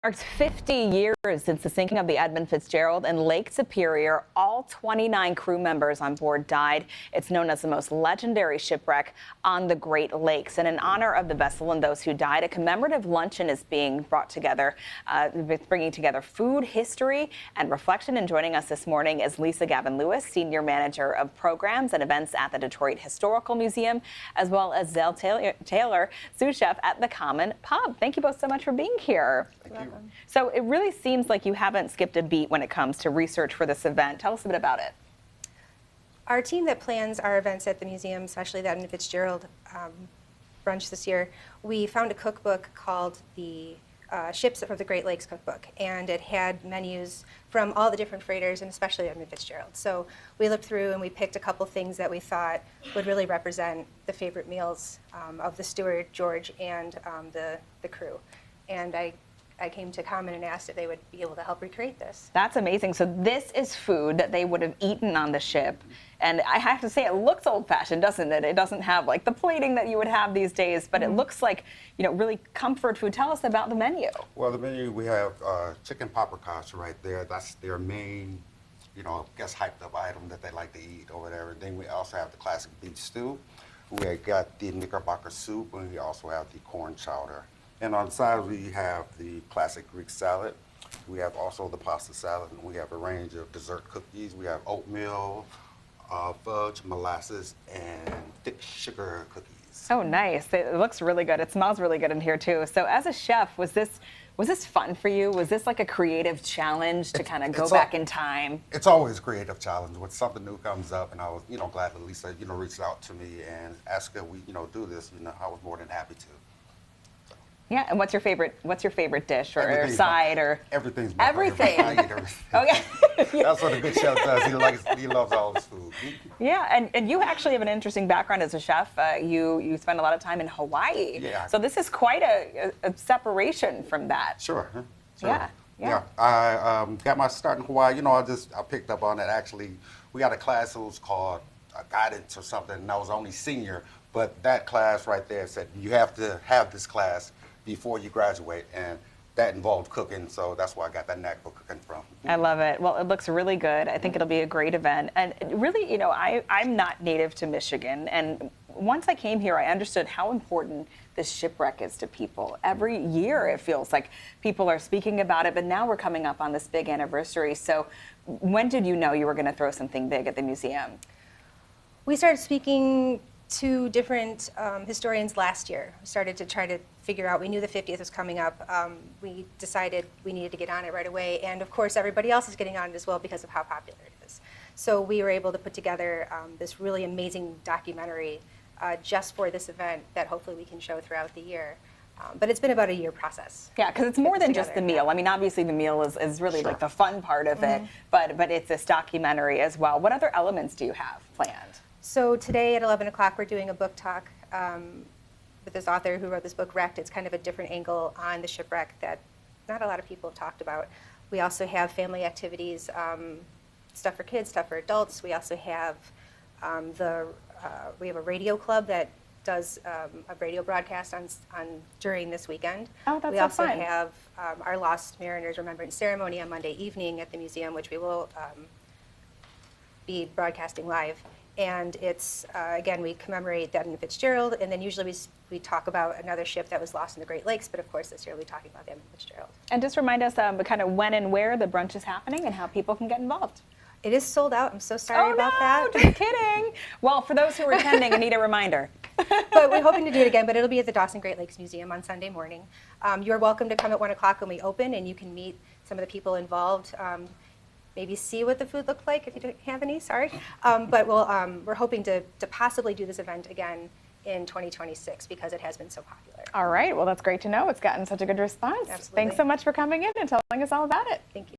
Marks 50 years since the sinking of the Edmund Fitzgerald in Lake Superior. All 29 crew members on board died. It's known as the most legendary shipwreck on the Great Lakes. And in honor of the vessel and those who died, a commemorative luncheon is being brought together, bringing together food, history, and reflection. And joining us this morning is Lisa Gavin-Lewis, Senior Manager of Programs and Events at the Detroit Historical Museum, as well as Zell Taylor, sous chef at the Common Pub. Thank you both so much for being here. Thank you. So it really seems like you haven't skipped a beat when it comes to research for this event. Tell us a bit about it. Our team that plans our events at the museum, especially the Edmund Fitzgerald brunch this year, we found a cookbook called the Ships of the Great Lakes Cookbook, and it had menus from all the different freighters, and especially Edmund Fitzgerald. So we looked through and we picked a couple things that we thought would really represent the favorite meals of the steward, George, and the crew. And I came to Common and asked if they would be able to help recreate this. That's amazing. So this is food that they would have eaten on the ship. And I have to say, it looks old-fashioned, doesn't it? It doesn't have like the plating that you would have these days, but it looks like, you know, really comfort food. Tell us about the menu. Well, the menu, we have chicken paprikash right there. That's their main, you know, I guess hyped up item that they like to eat over there. And then we also have the classic beef stew. We got the Knickerbocker soup, and we also have the corn chowder. And on the side, we have the classic Greek salad. We have also the pasta salad, and we have a range of dessert cookies. We have oatmeal, fudge, molasses, and thick sugar cookies. Oh, nice. It looks really good. It smells really good in here, too. So as a chef, was this fun for you? Was this like a creative challenge to kind of go back in time? It's always a creative challenge when something new comes up, and I was, glad that Lisa, reached out to me and asked if we, do this. I was more than happy to. Yeah, and what's your favorite dish or side or everything's everything? I eat everything. Oh yeah. That's what a good chef does. He loves all his food. Yeah, and you actually have an interesting background as a chef. You spend a lot of time in Hawaii. Yeah. So this is quite a separation from that. Sure. Yeah. I got my start in Hawaii. I picked up on that. Actually, we got a class that was called guidance or something, and I was only senior. But that class right there said you have to have this class before you graduate, and that involved cooking, so that's where I got that knack for cooking from. I love it. Well, it looks really good. I think it'll be a great event. And really, I'm not native to Michigan, and once I came here, I understood how important this shipwreck is to people. Every year, it feels like people are speaking about it, but now we're coming up on this big anniversary. So when did you know you were going to throw something big at the museum? We started speaking to different historians last year. We started to try to figure out, we knew the 50th was coming up. We decided we needed to get on it right away. And of course, everybody else is getting on it as well because of how popular it is. So we were able to put together this really amazing documentary just for this event that hopefully we can show throughout the year. But it's been about a year process. Yeah, because it's more than just the meal. I mean, obviously the meal is really like the fun part of it, but it's this documentary as well. What other elements do you have planned? So today at 11 o'clock, we're doing a book talk with this author who wrote this book, Wrecked. It's kind of a different angle on the shipwreck that not a lot of people have talked about. We also have family activities, stuff for kids, stuff for adults. We also have we have a radio club that does a radio broadcast during this weekend. Oh, that's we so also fun. have our Lost Mariners Remembrance Ceremony on Monday evening at the museum, which we will be broadcasting live. And it's, again, we commemorate the Edmund Fitzgerald, and then usually we talk about another ship that was lost in the Great Lakes, but of course this year we'll be talking about the Edmund Fitzgerald. And just remind us kind of when and where the brunch is happening and how people can get involved. It is sold out. I'm so sorry about that. Just kidding. Well, for those who are attending, I need a reminder. But we're hoping to do it again, but it'll be at the Dossin Great Lakes Museum on Sunday morning. You're welcome to come at 1 o'clock when we open, and you can meet some of the people involved. Maybe see what the food looked like if you don't have any, sorry. But we're hoping to possibly do this event again in 2026 because it has been so popular. All right, well, that's great to know. It's gotten such a good response. Absolutely. Thanks so much for coming in and telling us all about it. Thank you.